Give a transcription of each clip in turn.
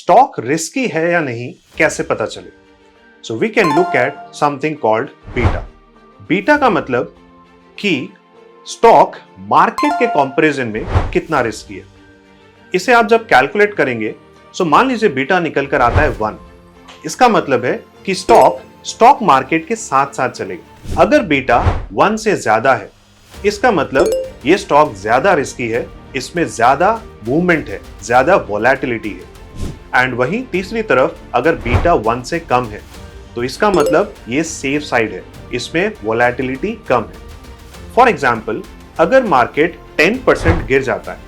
Stock risky है या नहीं कैसे पता चले? So we can look at something called beta. Beta का मतलब कि स्टॉक मार्केट के कंपैरिजन में कितना रिस्की है। इसे आप जब कैलकुलेट करेंगे सो मान लीजिए बीटा निकल कर आता है 1। इसका मतलब है कि स्टॉक मार्केट के साथ साथ चलेगा। अगर बीटा 1 से ज्यादा है इसका मतलब ये स्टॉक ज्यादा रिस्की है, इसमें ज्यादा मूवमेंट है, ज्यादा वोलेटिलिटी है। एंड वहीं तीसरी तरफ अगर बीटा 1 से कम है तो इसका मतलब ये सेफ साइड है, इसमें वोलेटिलिटी कम है। फॉर एग्जाम्पल अगर मार्केट 10% गिर जाता है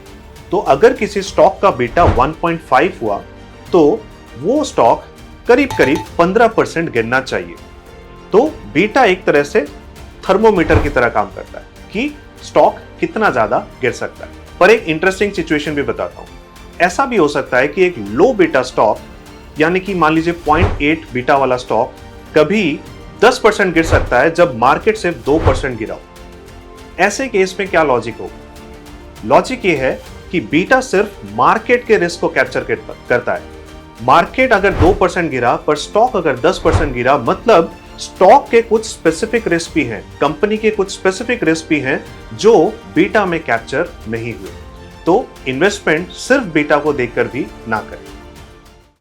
तो अगर किसी स्टॉक का बीटा 1.5 हुआ तो वो स्टॉक करीब करीब 15% गिरना चाहिए। तो बीटा एक तरह से थर्मोमीटर की तरह काम करता है कि स्टॉक कितना ज्यादा गिर सकता है। पर एक इंटरेस्टिंग सिचुएशन भी बताता हूं। ऐसा भी हो सकता है कि एक लो बीटा स्टॉक यानी कि मान लीजिए 0.8 बीटा वाला स्टॉक कभी 10% गिर सकता है जब मार्केट सिर्फ 2% गिरा हो। ऐसे केस में क्या लॉजिक होगा? लॉजिक ये है कि बीटा सिर्फ मार्केट के रिस्क को कैप्चर करता है। मार्केट अगर 2% गिरा पर स्टॉक अगर 10% गिरा मतलब स्टॉक के कुछ स्पेसिफिक रिस्क भी हैं, कंपनी के कुछ स्पेसिफिक रिस्क भी हैं जो बीटा में कैप्चर नहीं हुए। तो इन्वेस्टमेंट सिर्फ बीटा को देखकर भी ना करें।